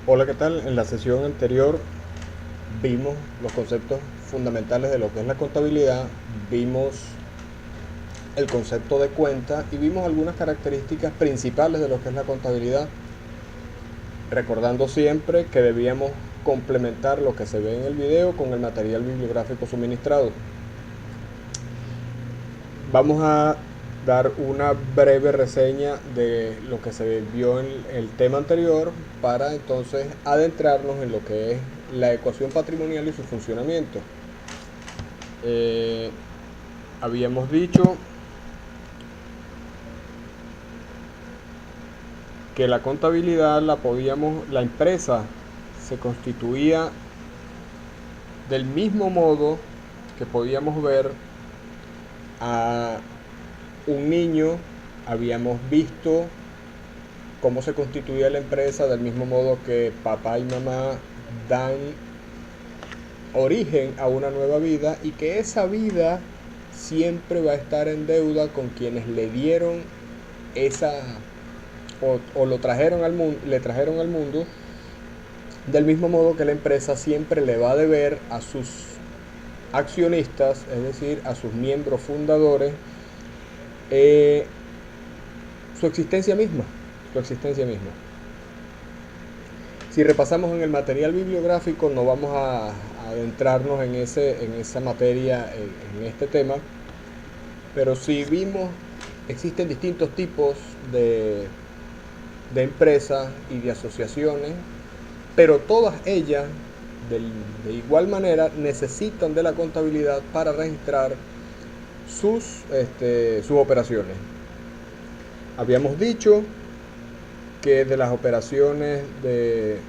Hola, ¿qué tal? En la sesión anterior vimos los conceptos fundamentales de lo que es la contabilidad, vimos el concepto de cuenta y vimos algunas características principales de lo que es la contabilidad, recordando siempre que debíamos complementar lo que se ve en el video con el material bibliográfico suministrado. Vamos a dar una breve reseña de lo que se vio en el tema anterior para entonces adentrarnos en lo que es la ecuación patrimonial y su funcionamiento. Eh, Habíamos dicho que la contabilidad la empresa se constituía del mismo modo que podíamos ver a un niño, habíamos visto cómo se constituía la empresa del mismo modo que papá y mamá dan origen a una nueva vida y que esa vida siempre va a estar en deuda con quienes le dieron esa o lo trajeron al mundo, le trajeron al mundo, del mismo modo que la empresa siempre le va a deber a sus accionistas, es decir, a sus miembros fundadores, eh, su existencia misma, su existencia misma. Si repasamos en el material bibliográfico, no vamos a adentrarnos en esa materia, en este tema, pero si vimos, existen distintos tipos de empresas y de asociaciones, pero todas ellas, de igual manera, necesitan de la contabilidad para registrar sus operaciones. Habíamos dicho que de las operaciones de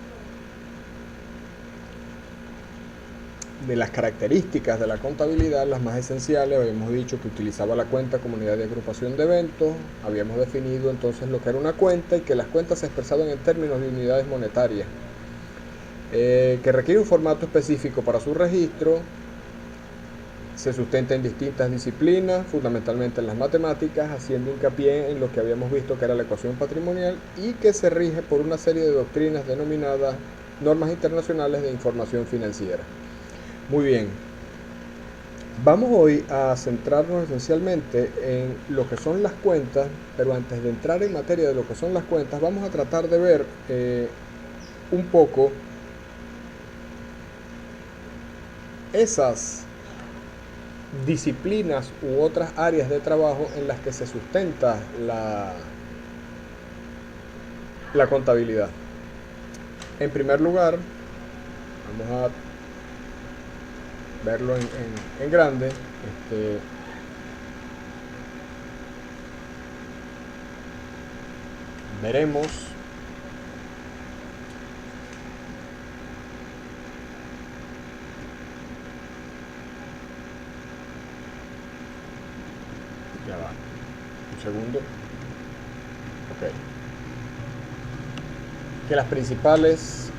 las características de la contabilidad, las más esenciales, habíamos dicho que utilizaba la cuenta como unidad de agrupación de eventos, habíamos definido entonces lo que era una cuenta y que las cuentas se expresaban en términos de unidades monetarias, que requiere un formato específico para su registro, se sustenta en distintas disciplinas, fundamentalmente en las matemáticas, haciendo hincapié en lo que habíamos visto que era la ecuación patrimonial y que se rige por una serie de doctrinas denominadas normas internacionales de información financiera. Muy bien, vamos hoy a centrarnos esencialmente en lo que son las cuentas, pero antes de entrar en materia de lo que son las cuentas, vamos a tratar de ver un poco esas disciplinas u otras áreas de trabajo en las que se sustenta la contabilidad. En primer lugar, vamos a verlo en grande. Veremos ya va un segundo. Ok, que las principales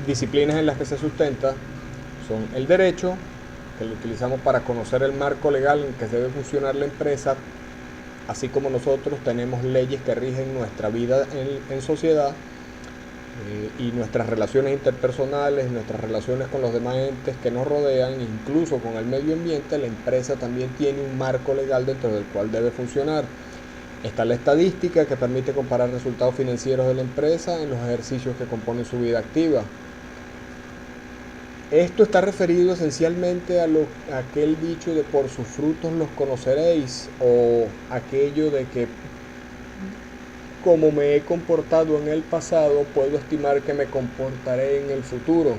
disciplinas en las que se sustenta son el derecho, que lo utilizamos para conocer el marco legal en que debe funcionar la empresa, así como nosotros tenemos leyes que rigen nuestra vida en sociedad, y nuestras relaciones interpersonales, nuestras relaciones con los demás entes que nos rodean, incluso con el medio ambiente. La empresa también tiene un marco legal dentro del cual debe funcionar. Está la estadística, que permite comparar resultados financieros de la empresa en los ejercicios que componen su vida activa. Esto está referido esencialmente a aquel dicho de por sus frutos los conoceréis, o aquello de que como me he comportado en el pasado, puedo estimar que me comportaré en el futuro.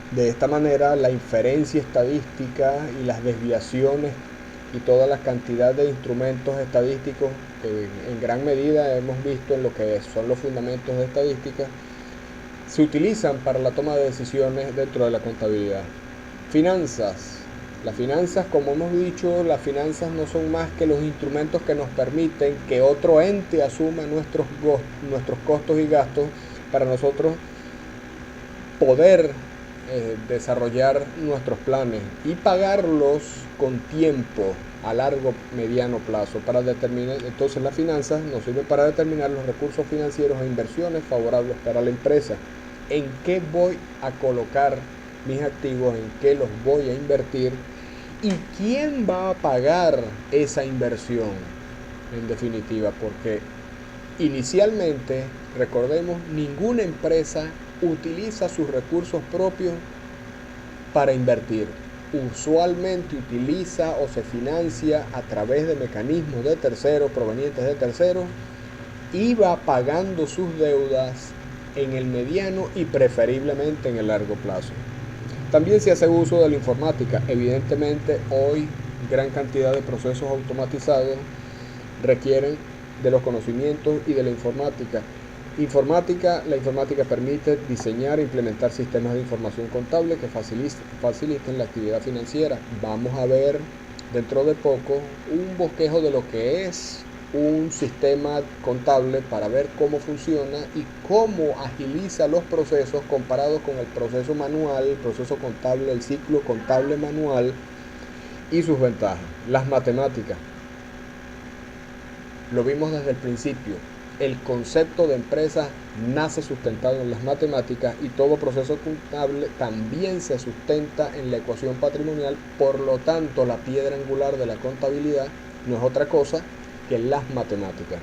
De esta manera, la inferencia estadística y las desviaciones y toda la cantidad de instrumentos estadísticos que en gran medida hemos visto en lo que son los fundamentos de estadística, se utilizan para la toma de decisiones dentro de la contabilidad. Finanzas. Las finanzas, como hemos dicho, las finanzas no son más que los instrumentos que nos permiten que otro ente asuma nuestros costos y gastos para nosotros poder desarrollar nuestros planes y pagarlos con tiempo, a largo, mediano plazo. Para determinar, entonces las finanzas nos sirven para determinar los recursos financieros e inversiones favorables para la empresa. ¿En qué voy a colocar mis activos? ¿En qué los voy a invertir? ¿Y quién va a pagar esa inversión? En definitiva, porque inicialmente, recordemos, ninguna empresa utiliza sus recursos propios para invertir. Usualmente utiliza o se financia a través de mecanismos de terceros, provenientes de terceros, y va pagando sus deudas en el mediano y preferiblemente en el largo plazo. También se hace uso de la informática. Evidentemente, hoy gran cantidad de procesos automatizados requieren de los conocimientos y de la informática. La informática permite diseñar e implementar sistemas de información contable que faciliten la actividad financiera. Vamos a ver dentro de poco un bosquejo de lo que es un sistema contable para ver cómo funciona y cómo agiliza los procesos comparados con el proceso manual, el proceso contable, el ciclo contable manual y sus ventajas. Las matemáticas. Lo vimos desde el principio. El concepto de empresa nace sustentado en las matemáticas y todo proceso contable también se sustenta en la ecuación patrimonial. Por lo tanto, la piedra angular de la contabilidad no es otra cosa que las matemáticas.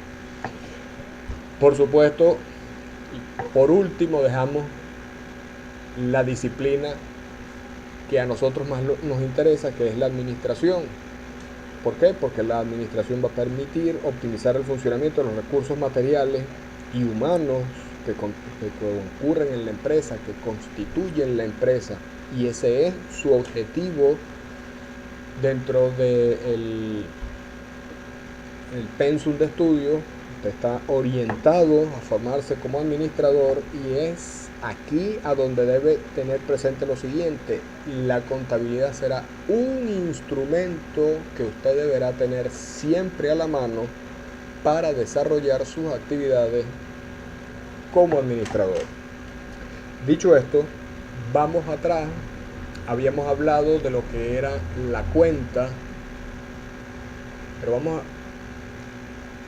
Por supuesto, por último dejamos la disciplina que a nosotros más nos interesa, que es la administración. ¿Por qué? Porque la administración va a permitir optimizar el funcionamiento de los recursos materiales y humanos que concurren en la empresa, que constituyen la empresa, y ese es su objetivo dentro del pensum de estudio. Usted está orientado a formarse como administrador y es aquí a donde debe tener presente lo siguiente: la contabilidad será un instrumento que usted deberá tener siempre a la mano para desarrollar sus actividades como administrador. Dicho esto, vamos atrás. Habíamos hablado de lo que era la cuenta, pero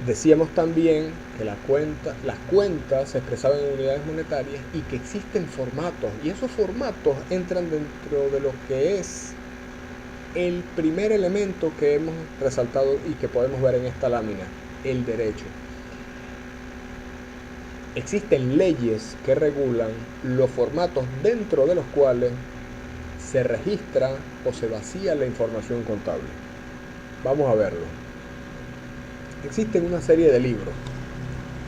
decíamos también que las cuentas se expresaban en unidades monetarias y que existen formatos, y esos formatos entran dentro de lo que es el primer elemento que hemos resaltado y que podemos ver en esta lámina: el derecho. Existen leyes que regulan los formatos dentro de los cuales se registra o se vacía la información contable. Vamos a verlo. Existen una serie de libros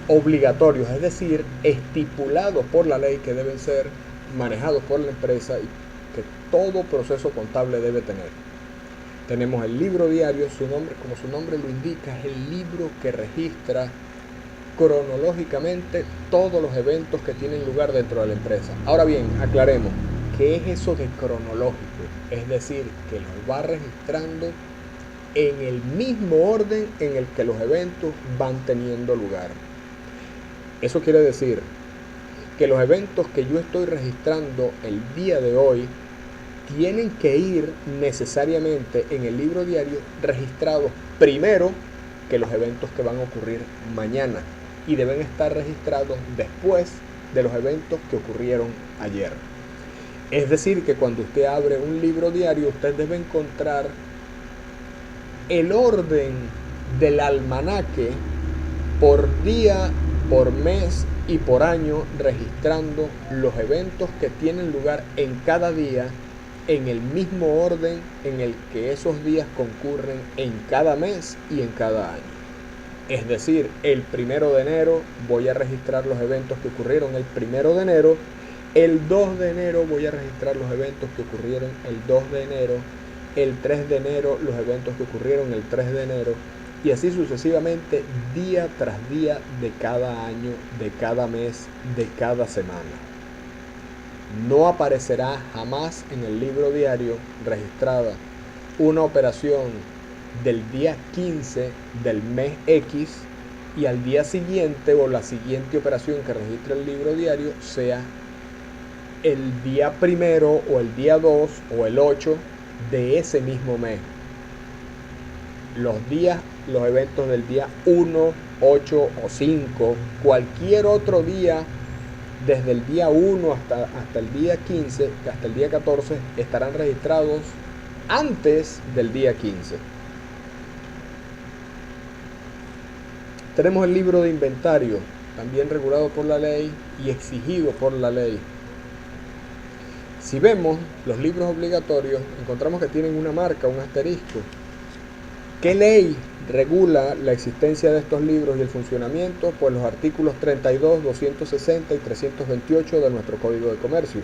obligatorios, es decir, estipulados por la ley, que deben ser manejados por la empresa y que todo proceso contable debe tener. Tenemos el libro diario. Como su nombre lo indica, es el libro que registra cronológicamente todos los eventos que tienen lugar dentro de la empresa. Ahora bien, aclaremos, ¿qué es eso de cronológico? Es decir, que los va registrando en el mismo orden en el que los eventos van teniendo lugar. Eso quiere decir que los eventos que yo estoy registrando el día de hoy tienen que ir necesariamente en el libro diario registrados primero que los eventos que van a ocurrir mañana, y deben estar registrados después de los eventos que ocurrieron ayer. Es decir, que cuando usted abre un libro diario, usted debe encontrar el orden del almanaque por día, por mes y por año, registrando los eventos que tienen lugar en cada día en el mismo orden en el que esos días concurren en cada mes y en cada año. Es decir, el 1 de enero voy a registrar los eventos que ocurrieron el 1 de enero, el 2 de enero voy a registrar los eventos que ocurrieron el 2 de enero, el 3 de enero los eventos que ocurrieron el 3 de enero, y así sucesivamente, día tras día de cada año, de cada mes, de cada semana. No aparecerá jamás en el libro diario registrada una operación del día 15 del mes X y al día siguiente, o la siguiente operación que registra el libro diario, sea el día 1 o el día 2 o el 8 de ese mismo mes. los eventos del día 1, 8 o 5, cualquier otro día, desde el día 1 hasta el día 15, hasta el día 14, estarán registrados antes del día 15. Tenemos el libro de inventario, también regulado por la ley y exigido por la ley. Si vemos los libros obligatorios, encontramos que tienen una marca, un asterisco. ¿Qué ley regula la existencia de estos libros y el funcionamiento? Pues los artículos 32, 260 y 328 de nuestro Código de Comercio.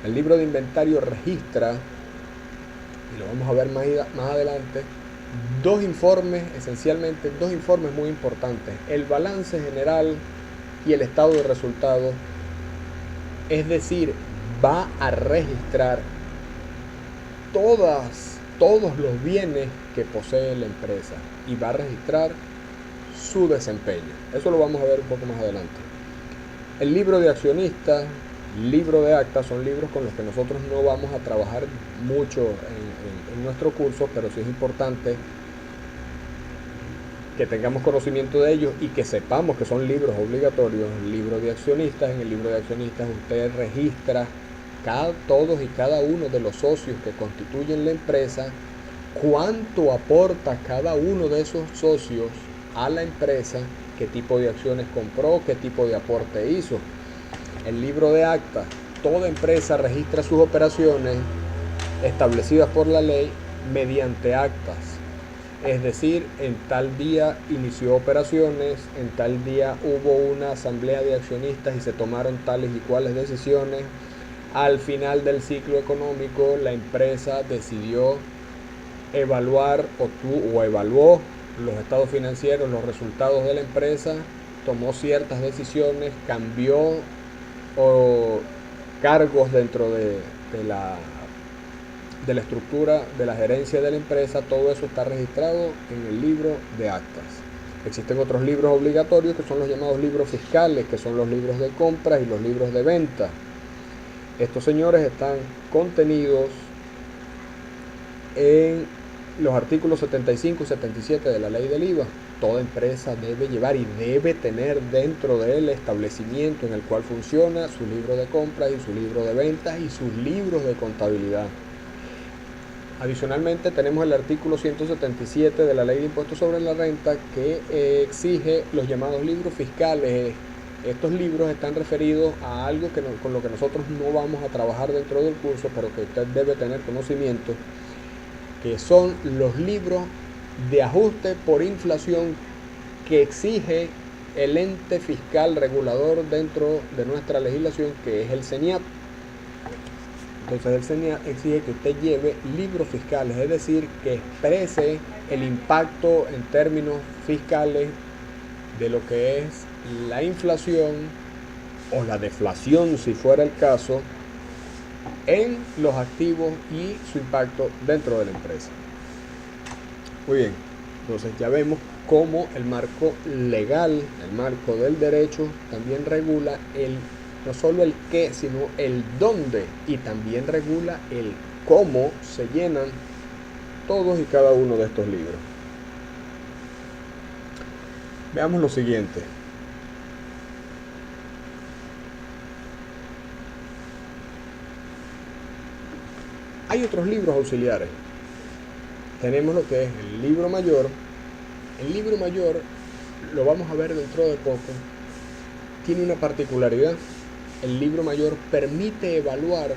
El libro de inventario registra, y lo vamos a ver más adelante, esencialmente dos informes muy importantes: el balance general y el estado de resultados. Es decir, va a registrar todos los bienes que posee la empresa y va a registrar su desempeño. Eso lo vamos a ver un poco más adelante. El libro de accionistas, libro de actas, son libros con los que nosotros no vamos a trabajar mucho en nuestro curso, pero sí es importante que tengamos conocimiento de ellos y que sepamos que son libros obligatorios. El libro de accionistas, en el libro de accionistas usted registra todos y cada uno de los socios que constituyen la empresa, cuánto aporta cada uno de esos socios a la empresa, qué tipo de acciones compró, qué tipo de aporte hizo. El libro de actas, toda empresa registra sus operaciones establecidas por la ley mediante actas. Es decir, en tal día inició operaciones, en tal día hubo una asamblea de accionistas y se tomaron tales y cuales decisiones. Al final del ciclo económico, la empresa decidió evaluar o evaluó los estados financieros, los resultados de la empresa, tomó ciertas decisiones, cambió cargos dentro de la estructura de la gerencia de la empresa. Todo eso está registrado en el libro de actas. Existen otros libros obligatorios que son los llamados libros fiscales, que son los libros de compras y los libros de venta. Estos señores están contenidos en los artículos 75 y 77 de la ley del IVA. Toda empresa debe llevar y debe tener dentro del establecimiento en el cual funciona su libro de compras y su libro de ventas y sus libros de contabilidad. Adicionalmente tenemos el artículo 177 de la ley de impuestos sobre la renta, que exige los llamados libros fiscales. Estos libros están referidos a algo con lo que nosotros no vamos a trabajar dentro del curso, pero que usted debe tener conocimiento, que son los libros de ajuste por inflación que exige el ente fiscal regulador dentro de nuestra legislación, que es el CENIAT. Entonces el CENIAT exige que usted lleve libros fiscales, es decir, que exprese el impacto en términos fiscales de lo que es la inflación o la deflación, si fuera el caso, en los activos y su impacto dentro de la empresa. Muy bien, entonces ya vemos cómo el marco legal, el marco del derecho, también regula no solo el qué, sino el dónde, y también regula el cómo se llenan todos y cada uno de estos libros. Veamos lo siguiente. Hay otros libros auxiliares. Tenemos lo que es el libro mayor. El libro mayor, lo vamos a ver dentro de poco, tiene una particularidad. El libro mayor permite evaluar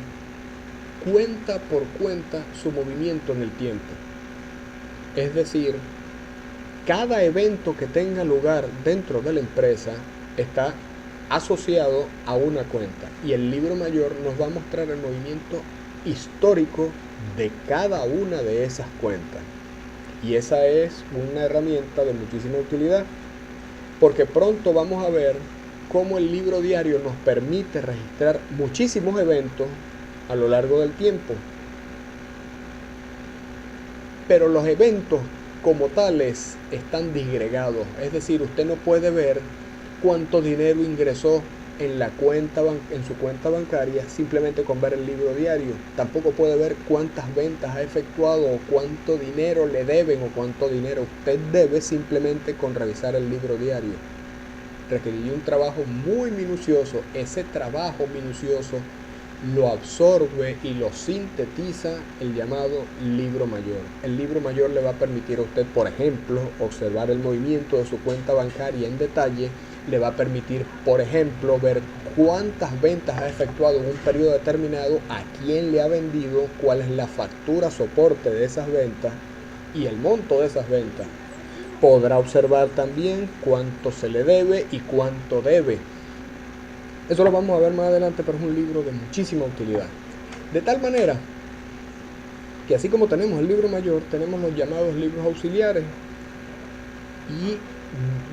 cuenta por cuenta su movimiento en el tiempo. Es decir, cada evento que tenga lugar dentro de la empresa está asociado a una cuenta, y el libro mayor nos va a mostrar el movimiento histórico de cada una de esas cuentas, y esa es una herramienta de muchísima utilidad, porque pronto vamos a ver cómo el libro diario nos permite registrar muchísimos eventos a lo largo del tiempo, pero los eventos como tales están disgregados. Es decir, usted no puede ver cuánto dinero ingresó en su cuenta bancaria simplemente con ver el libro diario. Tampoco puede ver cuántas ventas ha efectuado o cuánto dinero le deben o cuánto dinero usted debe simplemente con revisar el libro diario. Requeriría un trabajo muy minucioso. Ese trabajo minucioso lo absorbe y lo sintetiza el llamado libro mayor. El libro mayor le va a permitir a usted, por ejemplo, observar el movimiento de su cuenta bancaria en detalle. Le va a permitir, por ejemplo, ver cuántas ventas ha efectuado en un periodo determinado, a quién le ha vendido, cuál es la factura soporte de esas ventas y el monto de esas ventas. Podrá observar también cuánto se le debe y cuánto debe. Eso lo vamos a ver más adelante, pero es un libro de muchísima utilidad. De tal manera que así como tenemos el libro mayor, tenemos los llamados libros auxiliares. Y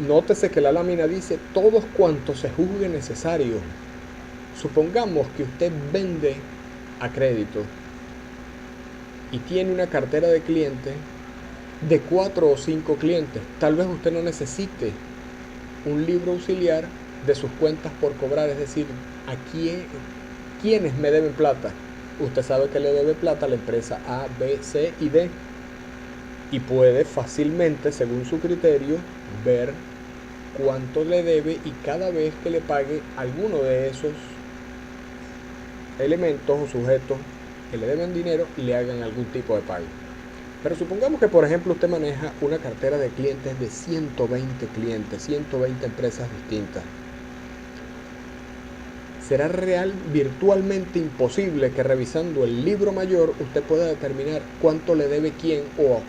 nótese que la lámina dice todos cuantos se juzgue necesario. Supongamos que usted vende a crédito y tiene una cartera de clientes de 4 o 5 clientes. Tal vez usted no necesite un libro auxiliar de sus cuentas por cobrar, es decir, a quiénes me deben plata. Usted sabe que le debe plata a la empresa A, B, C y D, y puede fácilmente, según su criterio, ver cuánto le debe y cada vez que le pague alguno de esos elementos o sujetos que le deben dinero, le hagan algún tipo de pago. Pero supongamos que, por ejemplo, usted maneja una cartera de clientes de 120 clientes, 120 empresas distintas. Será virtualmente imposible que revisando el libro mayor usted pueda determinar cuánto le debe quién o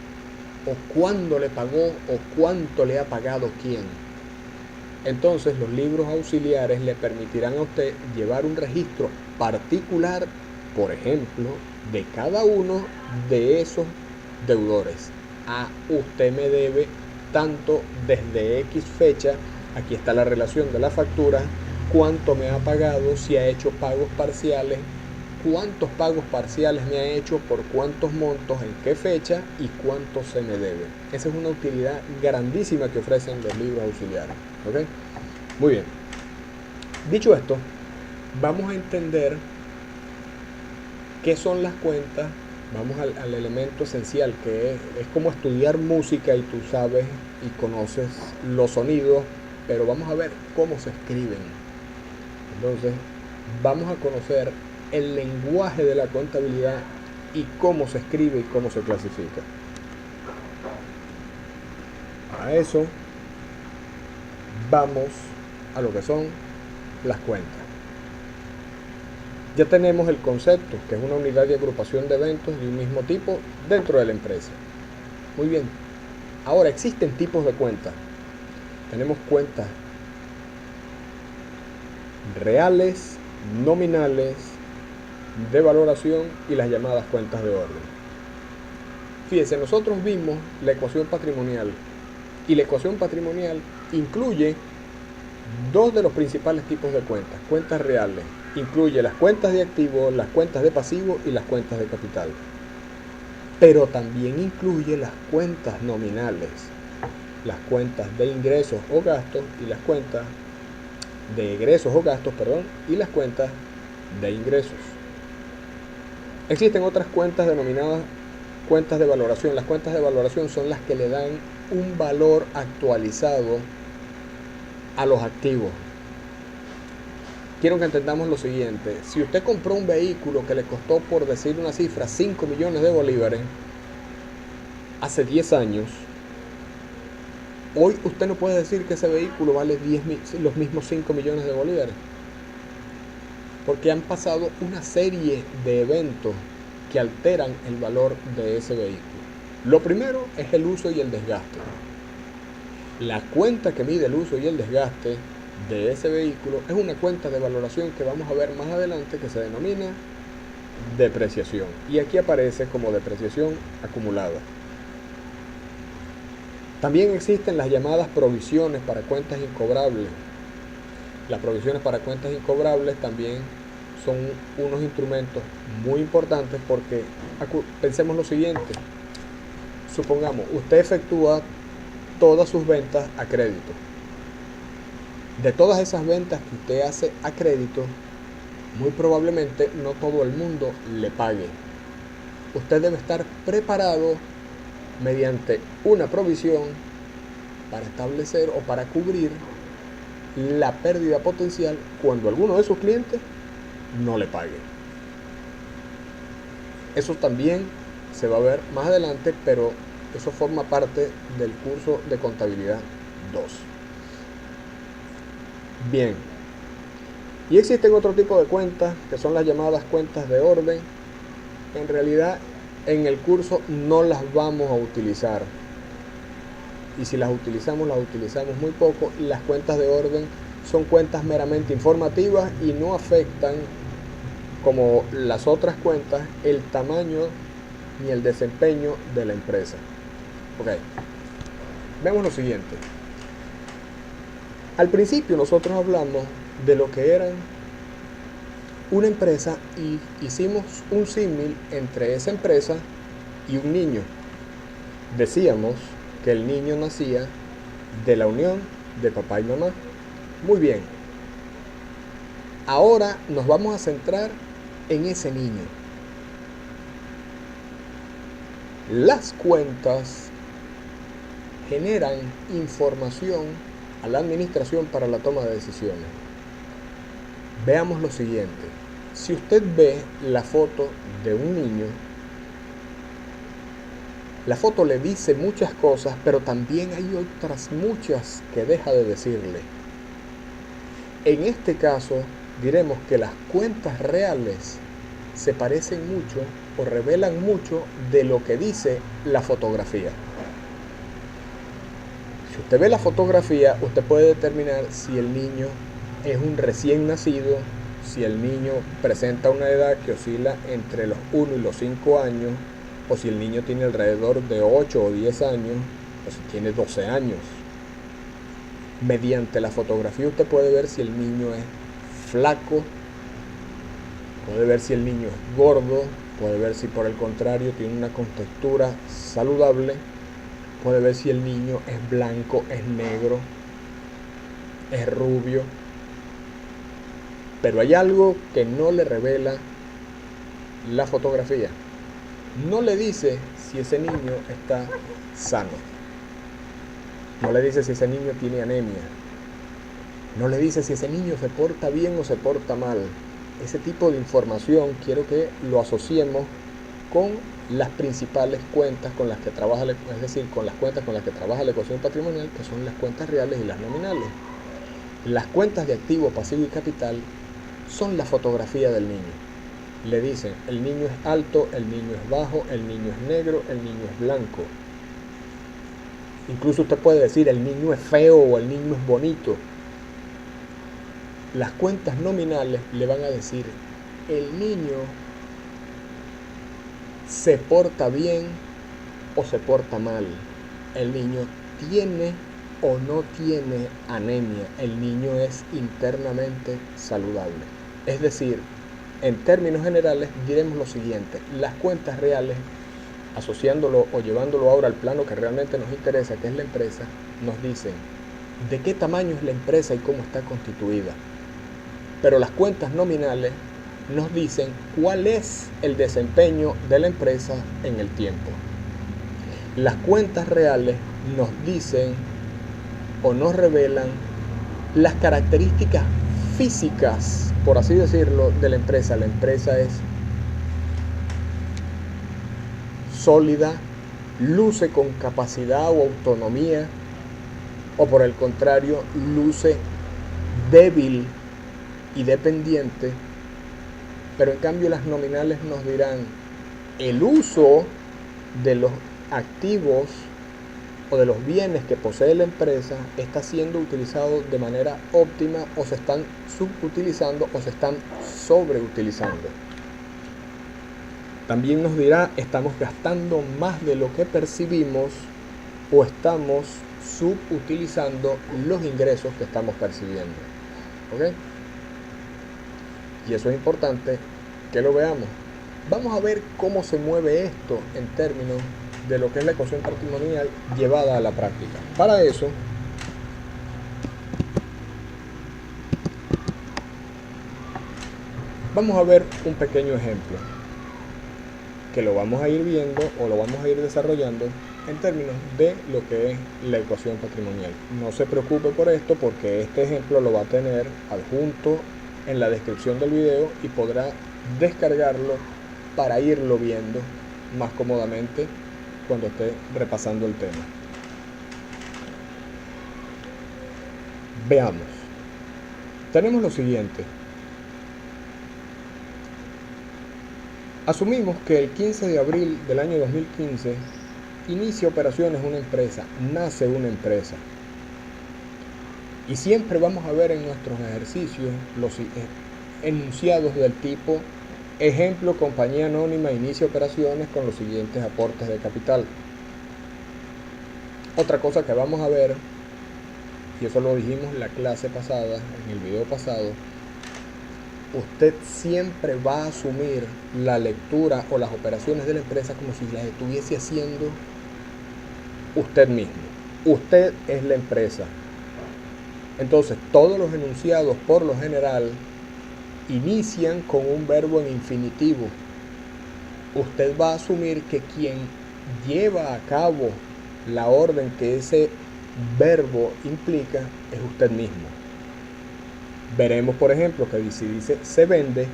cuándo le pagó o cuánto le ha pagado quién. Entonces los libros auxiliares le permitirán a usted llevar un registro particular, por ejemplo, de cada uno de esos deudores. Usted me debe tanto desde X fecha, aquí está la relación de la factura, cuánto me ha pagado, si ha hecho pagos parciales, cuántos pagos parciales me ha hecho, por cuántos montos, en qué fecha y cuánto se me debe. Esa es una utilidad grandísima que ofrecen los libros auxiliares. ¿Ok? Muy bien. Dicho esto, vamos a entender qué son las cuentas. Vamos al elemento esencial, que es como estudiar música y tú sabes y conoces los sonidos, pero vamos a ver cómo se escriben. Entonces, vamos a conocer el lenguaje de la contabilidad y cómo se escribe y cómo se clasifica. A eso vamos a lo que son las cuentas. Ya tenemos el concepto, que es una unidad de agrupación de eventos de un mismo tipo dentro de la empresa. Muy bien. Ahora, existen tipos de cuentas. Tenemos cuentas reales, nominales, de valoración y las llamadas cuentas de orden. Fíjense, nosotros vimos la ecuación patrimonial, y la ecuación patrimonial incluye dos de los principales tipos de cuentas. Cuentas reales, incluye las cuentas de activos, las cuentas de pasivos y las cuentas de capital. Pero también incluye las cuentas nominales, las cuentas de ingresos o gastos y las cuentas de egresos o gastos, y las cuentas de ingresos. Existen otras cuentas denominadas cuentas de valoración. Las cuentas de valoración son las que le dan un valor actualizado a los activos. Quiero que entendamos lo siguiente: si usted compró un vehículo que le costó, por decir una cifra, 5 millones de bolívares hace 10 años, hoy usted no puede decir que ese vehículo vale los mismos 5 millones de bolívares, porque han pasado una serie de eventos que alteran el valor de ese vehículo. Lo primero es el uso y el desgaste. La cuenta que mide el uso y el desgaste de ese vehículo es una cuenta de valoración que vamos a ver más adelante, que se denomina depreciación, y aquí aparece como depreciación acumulada. También existen las llamadas provisiones para cuentas incobrables. Las provisiones para cuentas incobrables también son unos instrumentos muy importantes, porque pensemos lo siguiente: supongamos, usted efectúa todas sus ventas a crédito. De todas esas ventas que usted hace a crédito, muy probablemente no todo el mundo le pague. Usted debe estar preparado mediante una provisión para establecer o para cubrir la pérdida potencial cuando alguno de sus clientes no le pague. Eso también se va a ver más adelante, pero eso forma parte del curso de contabilidad 2. Bien, y existen otro tipo de cuentas que son las llamadas cuentas de orden. En realidad en el curso no las vamos a utilizar, y si las utilizamos muy poco. Las cuentas de orden son cuentas meramente informativas y no afectan, como las otras cuentas, el tamaño ni el desempeño de la empresa. Ok, vemos lo siguiente. Al principio nosotros hablamos de lo que eran una empresa y hicimos un símil entre esa empresa y un niño. Decíamos que el niño nacía de la unión de papá y mamá. Muy bien. Ahora nos vamos a centrar en ese niño. Las cuentas generan información a la administración para la toma de decisiones. Veamos lo siguiente. Si usted ve la foto de un niño, la foto le dice muchas cosas, pero también hay otras muchas que deja de decirle. En este caso, diremos que las cuentas reales se parecen mucho o revelan mucho de lo que dice la fotografía. Si usted ve la fotografía, usted puede determinar si el niño es un recién nacido, si el niño presenta una edad que oscila entre los 1 y los 5 años, o si el niño tiene alrededor de 8 o 10 años, o si tiene 12 años. Mediante la fotografía usted puede ver si el niño es flaco, puede ver si el niño es gordo, puede ver si por el contrario tiene una contextura saludable, puede ver si el niño es blanco, es negro, es rubio. Pero hay algo que no le revela la fotografía. No le dice si ese niño está sano. No le dice si ese niño tiene anemia. No le dice si ese niño se porta bien o se porta mal. Ese tipo de información quiero que lo asociemos con las principales cuentas con las que trabaja, es decir, con las cuentas con las que trabaja la ecuación patrimonial, que son las cuentas reales y las nominales. Las cuentas de activo, pasivo y capital son la fotografía del niño. Le dicen, el niño es alto, el niño es bajo, el niño es negro, el niño es blanco. Incluso usted puede decir, el niño es feo o el niño es bonito. Las cuentas nominales le van a decir, el niño se porta bien o se porta mal. El niño tiene o no tiene anemia. El niño es internamente saludable. Es decir, en términos generales diremos lo siguiente: las cuentas reales, asociándolo o llevándolo ahora al plano que realmente nos interesa, que es la empresa, nos dicen de qué tamaño es la empresa y cómo está constituida. Pero las cuentas nominales nos dicen cuál es el desempeño de la empresa en el tiempo. Las cuentas reales nos dicen o nos revelan las características físicas, por así decirlo, de la empresa. La empresa es sólida, luce con capacidad o autonomía, o por el contrario, luce débil y dependiente. Pero en cambio las nominales nos dirán el uso de los activos o de los bienes que posee la empresa está siendo utilizado de manera óptima, o se están subutilizando o se están sobreutilizando. También nos dirá, estamos gastando más de lo que percibimos o estamos subutilizando los ingresos que estamos percibiendo. ¿Ok? Y eso es importante que lo veamos. Vamos a ver cómo se mueve esto en términos de lo que es la ecuación patrimonial llevada a la práctica. Para eso, Vamos a ver un pequeño ejemplo que lo vamos a ir viendo o lo vamos a ir desarrollando en términos de lo que es la ecuación patrimonial. No se preocupe por esto porque este ejemplo lo va a tener adjunto en la descripción del video y podrá descargarlo para irlo viendo más cómodamente cuando esté repasando el tema. Veamos. Tenemos lo siguiente. Asumimos que el 15 de abril del año 2015 inicia operaciones una empresa, nace una empresa. Y siempre vamos a ver en nuestros ejercicios los enunciados del tipo: ejemplo, compañía anónima inicia operaciones con los siguientes aportes de capital. Otra cosa que vamos a ver, y eso lo dijimos en la clase pasada, en el video pasado, usted siempre va a asumir la lectura o las operaciones de la empresa como si las estuviese haciendo usted mismo. Usted es la empresa. Entonces, todos los enunciados por lo general inician con un verbo en infinitivo. Usted va a asumir que quien lleva a cabo la orden que ese verbo implica es usted mismo. Veremos, por ejemplo, que si dice se vende,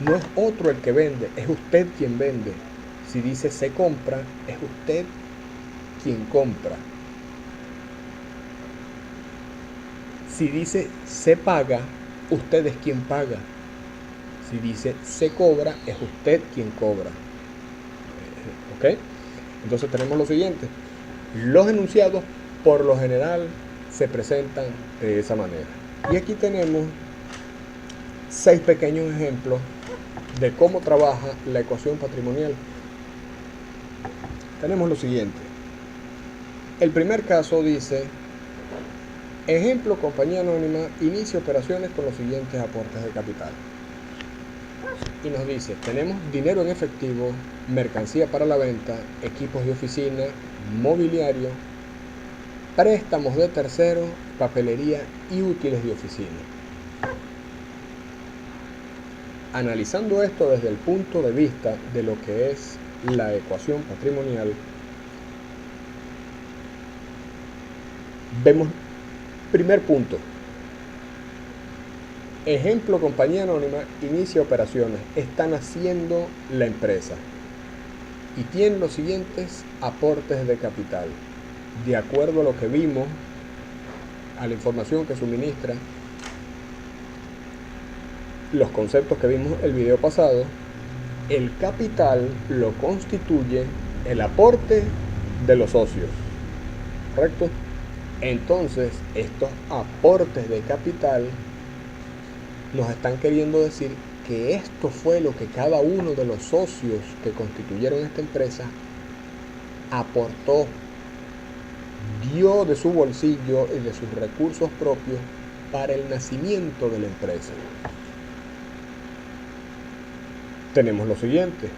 no es otro el que vende, es usted quien vende. Si dice se compra, es usted quien compra. Si dice se paga, usted es quien paga. Si dice se cobra, es usted quien cobra. ¿Ok? Entonces tenemos lo siguiente. Los enunciados por lo general se presentan de esa manera. Y aquí tenemos 6 pequeños ejemplos de cómo trabaja la ecuación patrimonial. Tenemos lo siguiente. El primer caso dice: ejemplo, compañía anónima inicia operaciones con los siguientes aportes de capital. Y nos dice: tenemos dinero en efectivo, mercancía para la venta, equipos de oficina, mobiliario, préstamos de terceros, papelería y útiles de oficina. Analizando esto desde el punto de vista de lo que es la ecuación patrimonial, vemos, primer punto, ejemplo, compañía anónima inicia operaciones, están haciendo la empresa y tienen los siguientes aportes de capital. De acuerdo a lo que vimos, a la información que suministra, los conceptos que vimos el video pasado, el capital lo constituye el aporte de los socios, ¿correcto? Entonces, estos aportes de capital nos están queriendo decir que esto fue lo que cada uno de los socios que constituyeron esta empresa aportó, dio de su bolsillo y de sus recursos propios para el nacimiento de la empresa. Tenemos lo siguiente.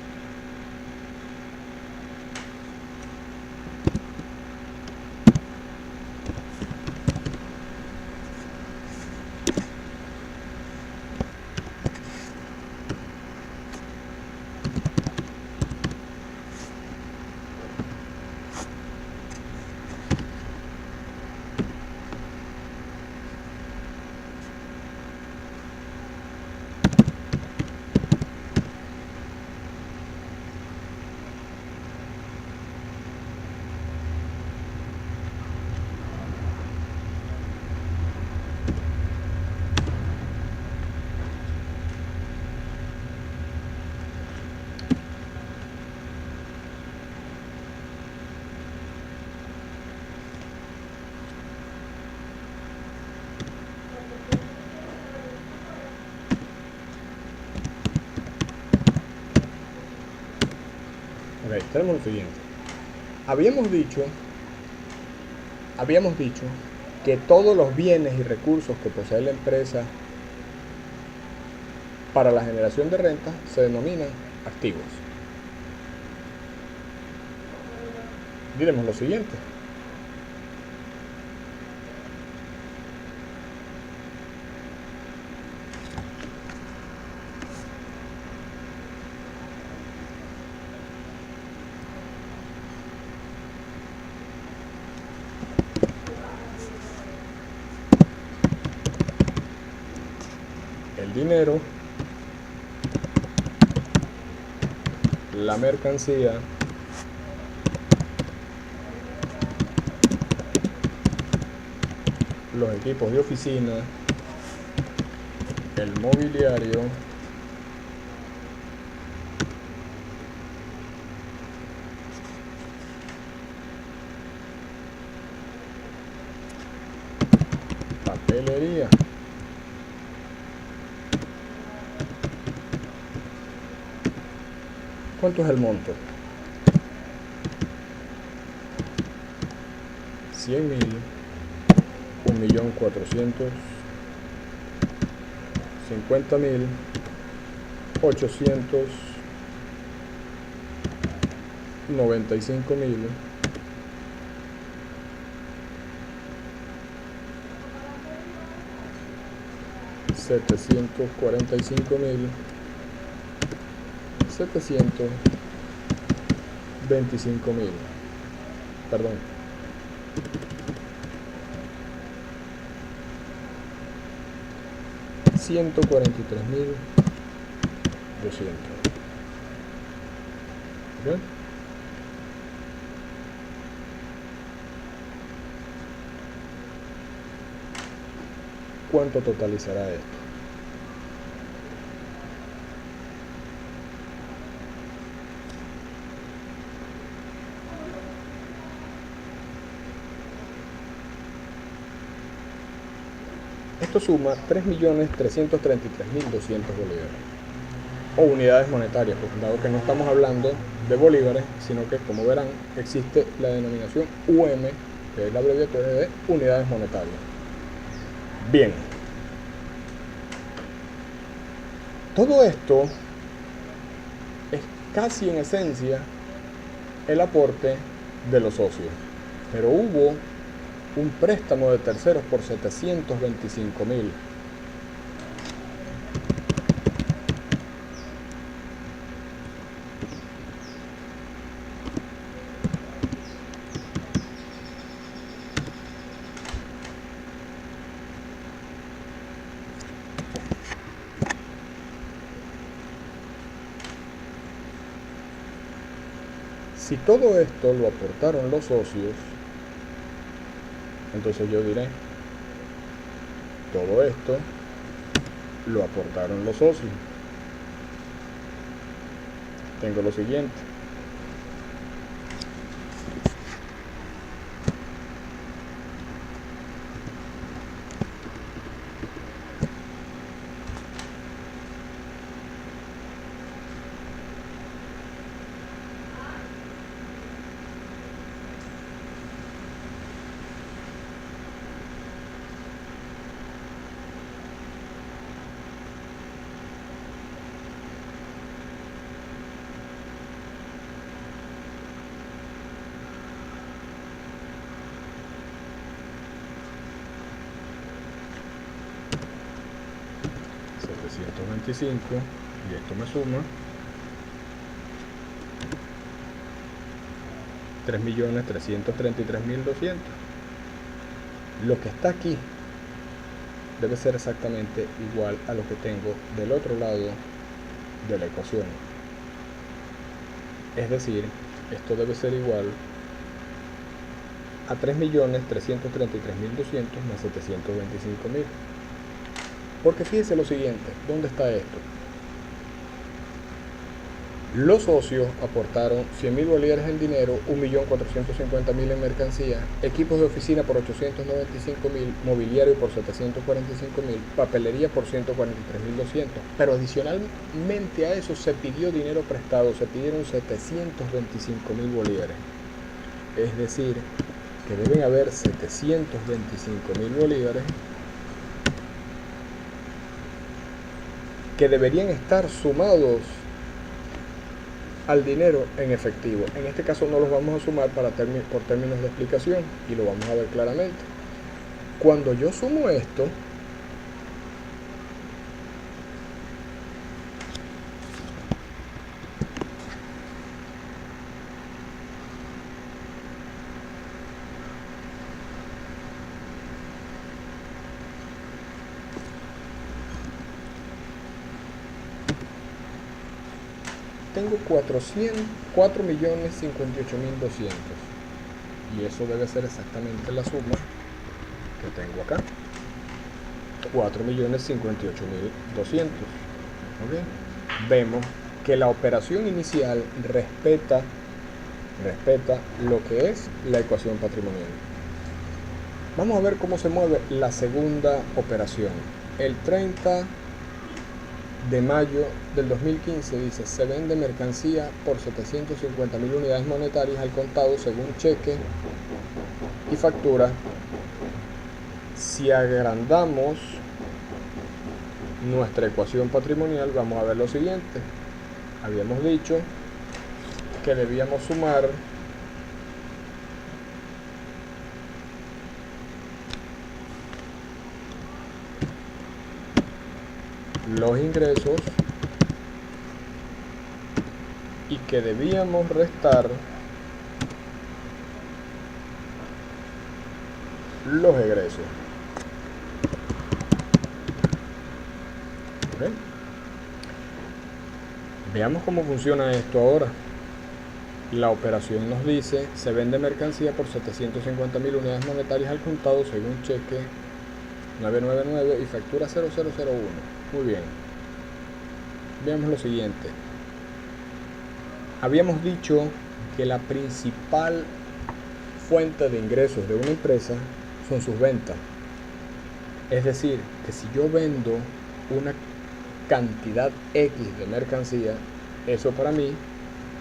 Ok, tenemos lo siguiente. Habíamos dicho que todos los bienes y recursos que posee la empresa para la generación de renta se denominan activos. Diremos lo siguiente. el dinero, la mercancía, los equipos de oficina, el mobiliario, papelería, ¿cuánto es el monto? 100.000, 1.450.000, 895.000, 745.000, 725.000, perdón, 143.200. ¿Ok? ¿Cuánto totalizará esto? Esto suma 3.333.200 bolívares o unidades monetarias, pues, dado que no estamos hablando de bolívares, sino que, como verán, existe la denominación UM, que es la abreviatura de unidades monetarias. Bien, todo esto es casi en esencia el aporte de los socios, pero hubo un préstamo de terceros por 725.000. Si todo esto lo aportaron los socios, entonces yo diré, todo esto lo aportaron los socios. Tengo lo siguiente. y esto me suma 3.333.200. Lo que está aquí debe ser exactamente igual a lo que tengo del otro lado de la ecuación. Es decir, esto debe ser igual a 3.333.200 más 725.000. Porque fíjense lo siguiente, ¿dónde está esto? Los socios aportaron 100.000 bolívares en dinero, 1.450.000 en mercancía, equipos de oficina por 895.000, mobiliario por 745.000, papelería por 143.200. Pero adicionalmente a eso se pidió dinero prestado, se pidieron 725.000 bolívares. Es decir, que deben haber 725.000 bolívares que deberían estar sumados al dinero en efectivo. En este caso no los vamos a sumar por términos de explicación y lo vamos a ver claramente. Cuando yo sumo esto, tengo 4.058.200 y eso debe ser exactamente la suma que tengo acá, 4.058.200. ¿Okay? Vemos que la operación inicial respeta lo que es la ecuación patrimonial. Vamos a ver cómo se mueve la segunda operación. El 30 de mayo del 2015 dice: se vende mercancía por 750.000 unidades monetarias al contado según cheque y factura. Si agrandamos nuestra ecuación patrimonial, vamos a ver lo siguiente. Habíamos dicho que debíamos sumar los ingresos y que debíamos restar los egresos. ¿Okay? Veamos cómo funciona esto ahora. La operación nos dice: se vende mercancía por 750.000 unidades monetarias al contado según cheque 999 y factura 0001. Muy bien. Veamos lo siguiente. Habíamos dicho que la principal fuente de ingresos de una empresa son sus ventas. Es decir, que si yo vendo una cantidad X de mercancía, eso para mí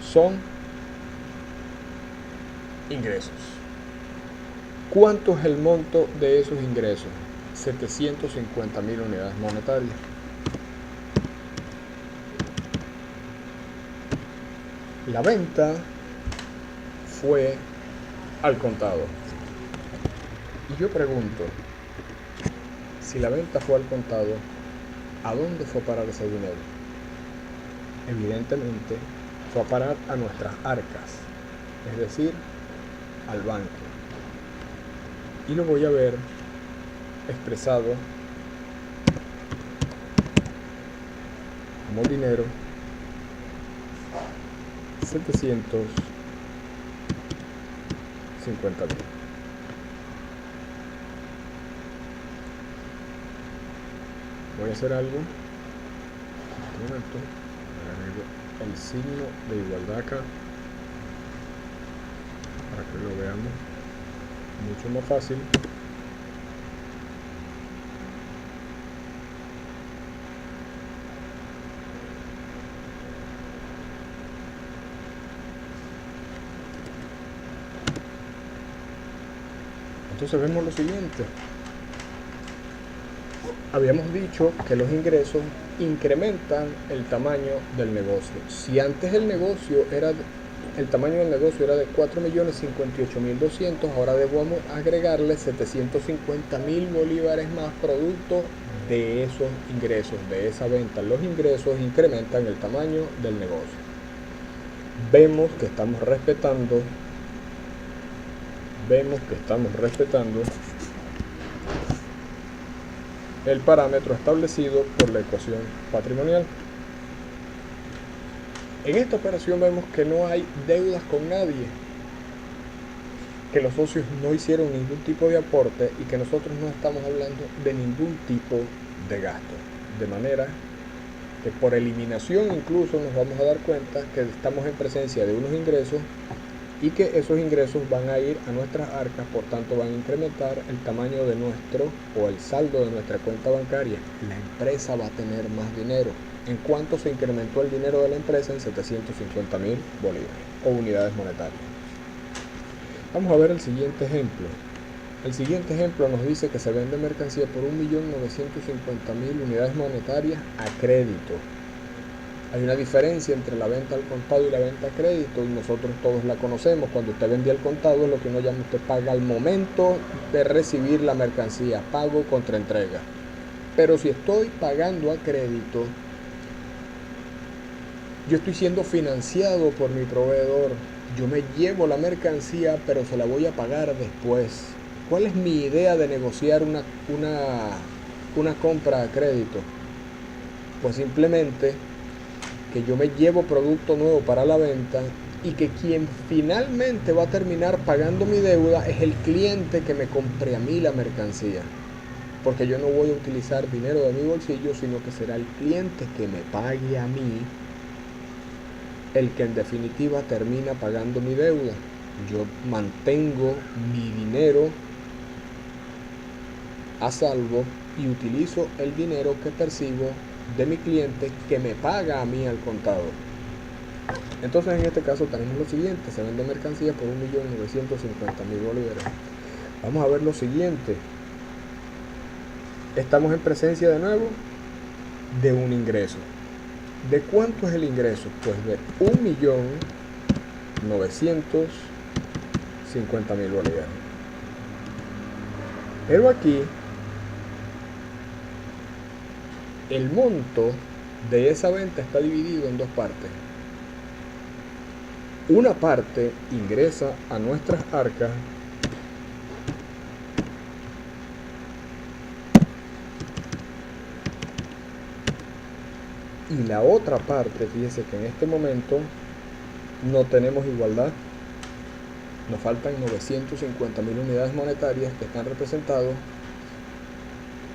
son ingresos. ¿Cuánto es el monto de esos ingresos? 750.000 unidades monetarias. La venta fue al contado. Y yo pregunto, si la venta fue al contado, ¿a dónde fue a parar ese dinero? Evidentemente fue a parar a nuestras arcas, es decir, al banco. Y lo voy a ver expresado como dinero, 750.000. Voy a hacer algo. En este momento agrego el signo de igualdad acá para que lo veamos mucho más fácil. Entonces vemos lo siguiente. Habíamos dicho que los ingresos incrementan el tamaño del negocio. Si antes el tamaño del negocio era de 4.058.200, ahora debemos agregarle 750.000 bolívares más producto de esos ingresos, de esa venta. Los ingresos incrementan el tamaño del negocio. Vemos que estamos respetando el parámetro establecido por la ecuación patrimonial. En esta operación vemos que no hay deudas con nadie, que los socios no hicieron ningún tipo de aporte y que nosotros no estamos hablando de ningún tipo de gasto. De manera que por eliminación incluso nos vamos a dar cuenta que estamos en presencia de unos ingresos y que esos ingresos van a ir a nuestras arcas, por tanto van a incrementar el tamaño de el saldo de nuestra cuenta bancaria. La empresa va a tener más dinero. ¿En cuánto se incrementó el dinero de la empresa? En 750.000 bolívares o unidades monetarias. Vamos a ver el siguiente ejemplo. El siguiente ejemplo nos dice que se vende mercancía por 1.950.000 unidades monetarias a crédito. Hay una diferencia entre la venta al contado y la venta a crédito, y nosotros todos la conocemos. Cuando usted vendía al contado es lo que uno llama, usted paga al momento de recibir la mercancía, pago contra entrega. Pero si estoy pagando a crédito, yo estoy siendo financiado por mi proveedor. Yo me llevo la mercancía, pero se la voy a pagar después. ¿Cuál es mi idea de negociar una compra a crédito? Pues simplemente que yo me llevo producto nuevo para la venta y que quien finalmente va a terminar pagando mi deuda es el cliente que me compre a mí la mercancía. Porque yo no voy a utilizar dinero de mi bolsillo, sino que será el cliente que me pague a mí el que en definitiva termina pagando mi deuda. Yo mantengo mi dinero a salvo y utilizo el dinero que percibo de mi cliente que me paga a mí al contado. Entonces en este caso tenemos lo siguiente: se vende mercancía por 1.950.000 bolívares. Vamos a ver lo siguiente. Estamos en presencia de nuevo de un ingreso. ¿De cuánto es el ingreso? Pues de 1.950.000 bolívares. Pero aquí el monto de esa venta está dividido en dos partes. Una parte ingresa a nuestras arcas y la otra parte, fíjese que en este momento no tenemos igualdad. Nos faltan 950.000 unidades monetarias que están representados